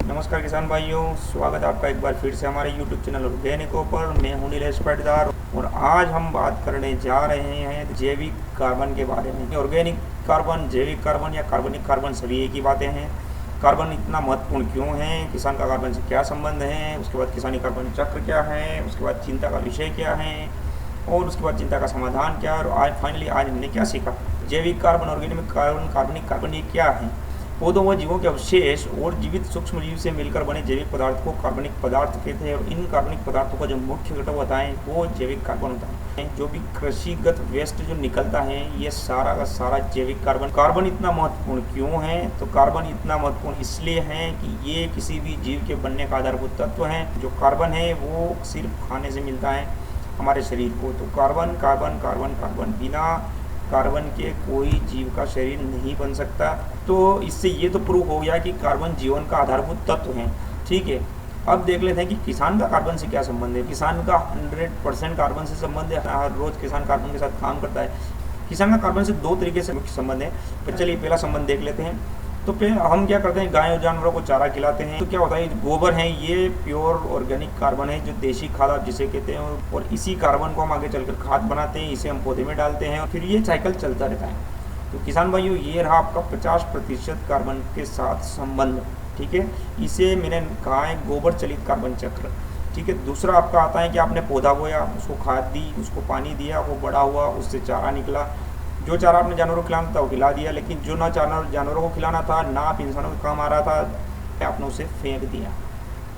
नमस्कार किसान भाइयों, स्वागत है आपका एक बार फिर से हमारे YouTube चैनल ऑर्गेनिको पर। मैं हूं नीलेश पाटीदार और आज हम बात करने जा रहे हैं जैविक कार्बन के बारे में। ऑर्गेनिक कार्बन, जैविक कार्बन या कार्बनिक कार्बन सभी एक ही बातें हैं। कार्बन इतना महत्वपूर्ण क्यों है, किसान का कार्बन से क्या संबंध है, उसके बाद किसानी कार्बन चक्र क्या है, उसके बाद चिंता का विषय क्या है और उसके बाद चिंता का समाधान क्या है। और आज फाइनली हमने क्या सीखा, जैविक कार्बन, ऑर्गेनिक कार्बन, कार्बनिक कार्बन ये क्या है। पौधों व जीवों के अवशेष और जीवित सूक्ष्म जीव से मिलकर बने जैविक पदार्थ को कार्बनिक पदार्थ कहते हैं। और इन कार्बनिक पदार्थों का जो मुख्य घटक होता है वो जैविक कार्बन होता है। जो भी कृषिगत वेस्ट जो निकलता है ये सारा का सारा जैविक कार्बन। कार्बन इतना महत्वपूर्ण क्यों है, तो कार्बन इतना महत्वपूर्ण इसलिए है कि ये किसी भी जीव के बनने का आधारभूत तत्व है। जो कार्बन है वो सिर्फ खाने से मिलता है हमारे शरीर को। तो कार्बन कार्बन कार्बन कार्बन, बिना कार्बन के कोई जीव का शरीर नहीं बन सकता। तो इससे ये तो प्रूव हो गया कि कार्बन जीवन का आधारभूत तत्व है। ठीक है, अब देख लेते हैं कि किसान का कार्बन से क्या संबंध है। किसान का 100% कार्बन से संबंध है। हर रोज किसान कार्बन के साथ काम करता है। किसान का कार्बन से दो तरीके से मुख्य संबंध है। तो चलिए पहला संबंध देख लेते हैं। तो फिर हम क्या करते हैं, गाय और जानवरों को चारा खिलाते हैं। तो क्या होता है, गोबर है ये प्योर ऑर्गेनिक कार्बन है, जो देसी खाद आप जिसे कहते हैं। और इसी कार्बन को हम आगे चलकर खाद बनाते हैं, इसे हम पौधे में डालते हैं और फिर ये साइकिल चलता रहता है। तो किसान भाइयों, ये रहा आपका 50% कार्बन के साथ संबंध। ठीक है, इसे मैंने कहा है गोबर चलित कार्बन चक्र। ठीक है, दूसरा आपका आता है कि आपने पौधा बोया, उसको खाद दी, उसको पानी दिया, वो बड़ा हुआ, उससे चारा निकला। जो चारा आपने जानवरों को खिलाना था वो खिला दिया, लेकिन जो ना जानवरों को खिलाना था, ना आप इंसानों को काम आ रहा था, आपने उसे फेंक दिया।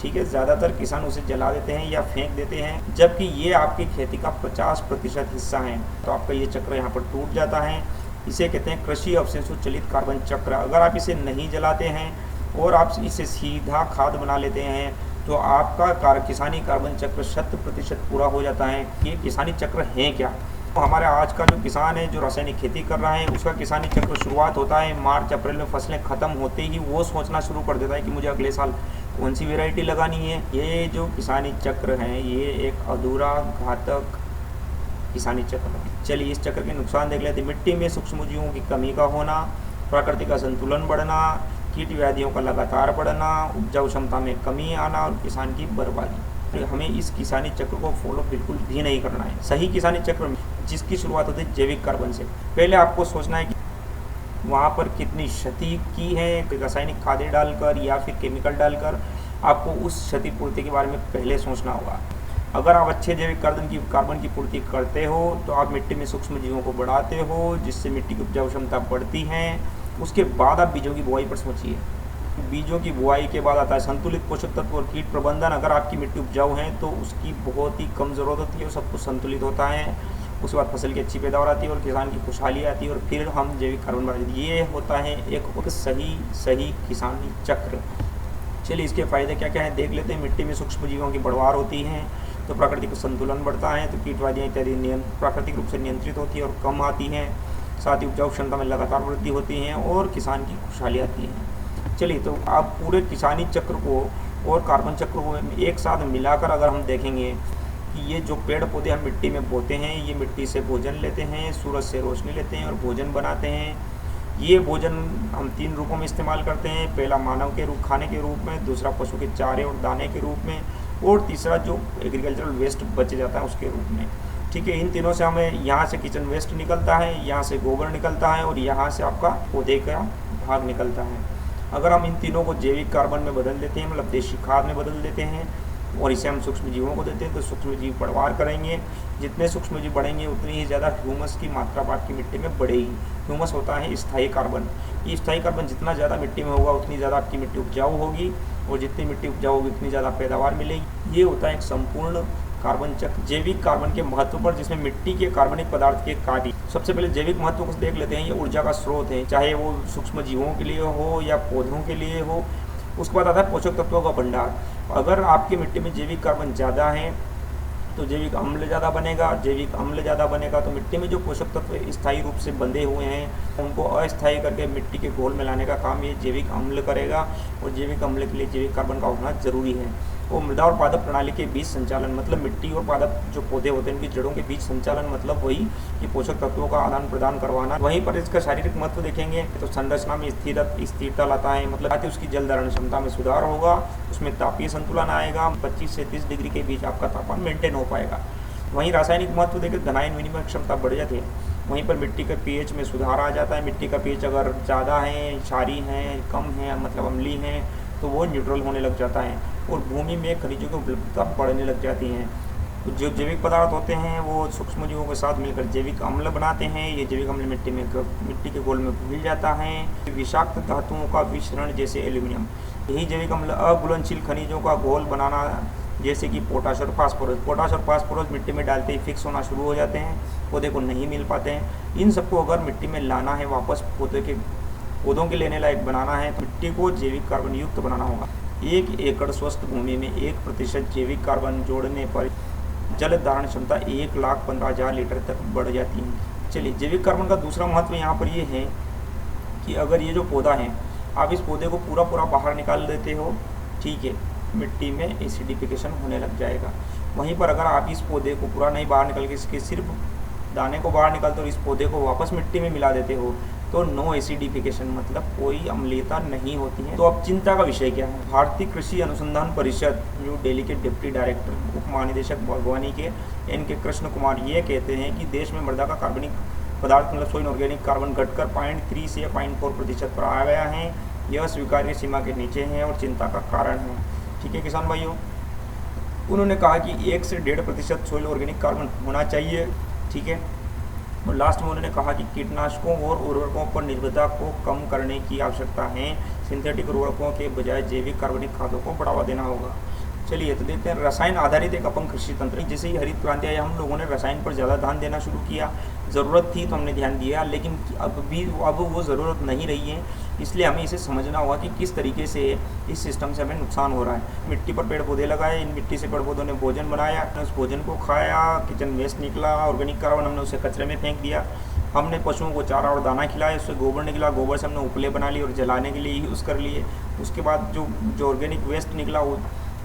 ठीक है, ज़्यादातर किसान उसे जला देते हैं या फेंक देते हैं, जबकि ये आपकी खेती का 50% हिस्सा है। तो आपका ये चक्र यहाँ पर टूट जाता है। इसे कहते हैं कृषि अवशेषों चलित कार्बन चक्र। अगर आप इसे नहीं जलाते हैं और आप इसे सीधा खाद बना लेते हैं तो आपका किसानी कार्बन चक्र 100% पूरा हो जाता है। ये किसानी चक्र है क्या? तो हमारा आज का जो किसान है, जो रासायनिक खेती कर रहा है, उसका किसानी चक्र शुरुआत होता है मार्च अप्रैल में। फसलें खत्म होते ही वो सोचना शुरू कर देता है कि मुझे अगले साल कौन सी वैरायटी लगानी है। ये जो किसानी चक्र है ये एक अधूरा घातक किसानी चक्र है। चलिए इस चक्र के नुकसान देख लेते हैं। मिट्टी में सूक्ष्मजीवों की कमी का होना, प्राकृतिक असंतुलन बढ़ना, कीट व्याधियों का लगातार बढ़ना, उपजाऊ क्षमता में कमी आना और किसान की बर्बादी। तो हमें इस किसानी चक्र को फॉलो बिल्कुल भी नहीं करना है। सही किसानी चक्र जिसकी शुरुआत होती है जैविक कार्बन से। पहले आपको सोचना है कि वहाँ पर कितनी क्षति की है, रासायनिक खादें डालकर या फिर केमिकल डालकर। आपको उस क्षतिपूर्ति के बारे में पहले सोचना होगा। अगर आप अच्छे जैविक कार्बन की पूर्ति करते हो तो आप मिट्टी में सूक्ष्म जीवों को बढ़ाते हो, जिससे मिट्टी की उपजाऊ क्षमता बढ़ती है। उसके बाद आप बीजों की बुआई पर सोचिए। बीजों की बुआई के बाद आता है संतुलित पोषक तत्व और कीट प्रबंधन। अगर आपकी मिट्टी उपजाऊ है तो उसकी बहुत ही कम ज़रूरत होती है और सब कुछ संतुलित होता है। उसके बाद फसल की अच्छी पैदावार आती है और किसान की खुशहाली आती है और फिर हम जैविक कार्बन बढ़ाते हैं। ये होता है एक सही किसानी चक्र। चलिए इसके फ़ायदे क्या क्या हैं देख लेते हैं। मिट्टी में सूक्ष्म जीवों की बढ़वार होती है तो प्राकृतिक संतुलन बढ़ता है, तो कीटवादियाँ इत्यादि प्राकृतिक रूप से नियंत्रित होती है और कम आती हैं। साथ ही उपजाऊ क्षमता में लगातार वृद्धि होती है और किसान की खुशहाली आती है। चलिए तो आप पूरे किसानी चक्र को और कार्बन चक्र को एक साथ मिलाकर अगर हम देखेंगे कि ये जो पेड़ पौधे हम मिट्टी में बोते हैं, ये मिट्टी से भोजन लेते हैं, सूरज से रोशनी लेते हैं और भोजन बनाते हैं। ये भोजन हम 3 रूपों में इस्तेमाल करते हैं। पहला मानव के रूप खाने के रूप में, दूसरा पशु के चारे और दाने के रूप में, और तीसरा जो एग्रीकल्चरल वेस्ट बच जाता है उसके रूप में। ठीक है, इन तीनों से हमें यहाँ से किचन वेस्ट निकलता है, यहाँ से गोबर निकलता है और यहाँ से आपका पौधे का भाग निकलता है। अगर हम इन तीनों को जैविक कार्बन में बदल देते हैं, मतलब देशी खाद में बदल देते हैं और इसे हम सूक्ष्म जीवों को देते हैं तो सूक्ष्म जीव बढ़वार करेंगे। जितने सूक्ष्म जीव बढ़ेंगे उतनी ही ज़्यादा ह्यूमस की मात्रा आपकी मिट्टी में बढ़ेगी। ह्यूमस होता है स्थायी कार्बन। ये स्थायी कार्बन जितना ज़्यादा मिट्टी में होगा उतनी ज़्यादा आपकी मिट्टी उपजाऊ होगी और जितनी मिट्टी उपजाऊ होगी उतनी ज़्यादा पैदावार मिलेगी। ये होता है एक संपूर्ण कार्बन चक्र। जैविक कार्बन के महत्व पर, जिसमें मिट्टी के कार्बनिक पदार्थ के कार्य। सबसे पहले जैविक महत्व को देख लेते हैं। ये ऊर्जा का स्रोत है, चाहे वो सूक्ष्म जीवों के लिए हो या पौधों के लिए हो। उसके बाद आता है पोषक तत्वों का भंडार। अगर आपकी मिट्टी में जैविक कार्बन ज़्यादा है तो जैविक अम्ल ज़्यादा बनेगा। जैविक अम्ल ज़्यादा बनेगा तो मिट्टी में जो पोषक तत्व स्थायी रूप से बंधे हुए हैं उनको अस्थायी करके मिट्टी के घोल में लाने का काम ये जैविक अम्ल करेगा। और जैविक अम्ल के लिए जैविक कार्बन का होना जरूरी है। वो मृदा और पादप प्रणाली के बीच संचालन, मतलब मिट्टी और पादप जो पौधे होते हैं उनकी जड़ों के बीच संचालन, मतलब वही कि पोषक तत्वों का आदान प्रदान करवाना। वहीं पर इसका शारीरिक महत्व देखेंगे तो संरचना में स्थिरता लाता है, मतलब उसकी जल धारण क्षमता में सुधार होगा, उसमें तापीय संतुलन आएगा, 25 से 30 डिग्री के बीच आपका तापमान मेंटेन हो पाएगा। वहीं रासायनिक महत्व देखें, घनायन विनिमय क्षमता बढ़ जाती है। वहीं पर मिट्टी का पीएच में सुधार आ जाता है। मिट्टी का पीएच अगर ज़्यादा है, क्षारीय है, कम है, मतलब अम्लीय है, तो वो न्यूट्रल होने लग जाता है और भूमि में खनिजों की उपलब्धता बढ़ने लग जाती है। तो जो जैविक पदार्थ होते हैं वो सूक्ष्म जीवों के साथ मिलकर जैविक अम्ल बनाते हैं। ये जैविक अम्ल मिट्टी के घोल में घुल जाता है। विषाक्त धातुओं का विसरण जैसे एल्यूमिनियम, यही जैविक अम्ल अघुलनशील खनिजों का घोल बनाना, जैसे कि पोटाश और फास्फोरस मिट्टी में डालते ही फिक्स होना शुरू हो जाते हैं, पौधे को नहीं मिल पाते हैं। इन सबको अगर मिट्टी में लाना है, वापस पौधों के लेने लायक बनाना है, तो मिट्टी को जैविक कार्बन युक्त बनाना होगा। 1 एकड़ स्वस्थ भूमि में 1% जैविक कार्बन जोड़ने पर जल धारण क्षमता 1,15,000 लीटर तक बढ़ जाती है। चलिए, जैविक कार्बन का दूसरा महत्व यहाँ पर ये है कि अगर ये जो पौधा है, आप इस पौधे को पूरा बाहर निकाल देते हो, ठीक है, मिट्टी में एसिडिफिकेशन होने लग जाएगा। वहीं पर अगर आप इस पौधे को पूरा नहीं बाहर निकल के इसके सिर्फ दाने को बाहर निकालते हो, इस पौधे को वापस मिट्टी में मिला देते हो, तो नो एसिडिफिकेशन, मतलब कोई अम्लीयता नहीं होती है। तो अब चिंता का विषय क्या है? भारतीय कृषि अनुसंधान परिषद न्यू दिल्ली के डिप्टी डायरेक्टर उप महानिदेशक बागवानी के एन.के. कृष्ण कुमार ये कहते हैं कि देश में मृदा का कार्बनिक पदार्थ, मतलब सॉइल ऑर्गेनिक कार्बन घटकर 0.3 से 0.4% पर आ गया है। यह स्वीकार्य सीमा के नीचे है और चिंता का कारण है। ठीक है किसान भाइयों, उन्होंने कहा कि 1 से 1.5% सॉइल ऑर्गेनिक कार्बन होना चाहिए। ठीक है, और लास्ट में उन्होंने कहा कि कीटनाशकों और उर्वरकों पर निर्भरता को कम करने की आवश्यकता है। सिंथेटिक उर्वरकों के बजाय जैविक कार्बनिक खादों को बढ़ावा देना होगा। चलिए तो देखते हैं रसायन आधारित एक अपंग कृषि तंत्र। जैसे ही हरित क्रांति आई, हम लोगों ने रसायन पर ज़्यादा ध्यान देना शुरू किया। ज़रूरत थी तो हमने ध्यान दिया, लेकिन अब वो ज़रूरत नहीं रही है। इसलिए हमें इसे समझना होगा कि किस तरीके से इस सिस्टम से हमें नुकसान हो रहा है। मिट्टी पर पेड़ पौधे लगाए, इन मिट्टी से पेड़ पौधों ने भोजन बनाया, उस भोजन को खाया, किचन वेस्ट निकला, ऑर्गेनिक कार्बन हमने उसे कचरे में फेंक दिया। हमने पशुओं को चारा और दाना खिलाया, उससे गोबर निकला, गोबर से हमने उपले बना लिए और जलाने के लिए यूज़ कर लिए। उसके बाद जो ऑर्गेनिक वेस्ट निकला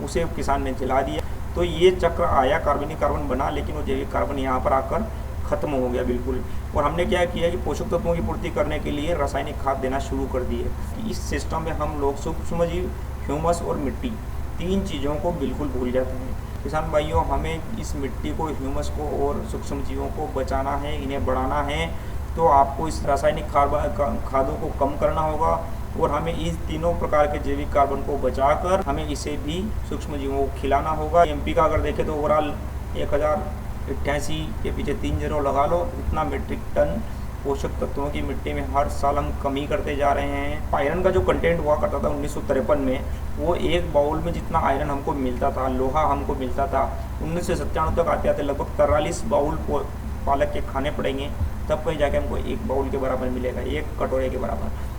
उसे किसान ने जला दिया। तो ये चक्र आया, कार्बनिक कार्बन बना, लेकिन वो जैविक कार्बन यहाँ पर आकर ख़त्म हो गया बिल्कुल। और हमने क्या किया कि पोषक तत्वों की पूर्ति करने के लिए रासायनिक खाद देना शुरू कर दिए। इस सिस्टम में हम लोग सूक्ष्म जीव, ह्यूमस और मिट्टी, 3 चीज़ों को बिल्कुल भूल जाते हैं। किसान भाइयों, हमें इस मिट्टी को, ह्यूमस को और सूक्ष्म जीवों को बचाना है, इन्हें बढ़ाना है। तो आपको इस रासायनिक खादों को कम करना होगा और हमें इस तीनों प्रकार के जैविक कार्बन को बचाकर हमें इसे भी सूक्ष्म जीवों को खिलाना होगा। एमपी का अगर देखें तो ओवरऑल 1088 के पीछे 3 0 लगा लो, इतना मीट्रिक टन पोषक तत्वों की मिट्टी में हर साल हम कमी करते जा रहे हैं। आयरन का जो कंटेंट हुआ करता था 1953 में, वो एक बाउल में जितना आयरन हमको मिलता था, लोहा हमको मिलता था, 1997 तक आते आते लगभग 43 बाउल पालक के खाने पड़ेंगे, तब कहीं जाके हमको 1 बाउल के बराबर मिलेगा, 1 कटोरे के बराबर।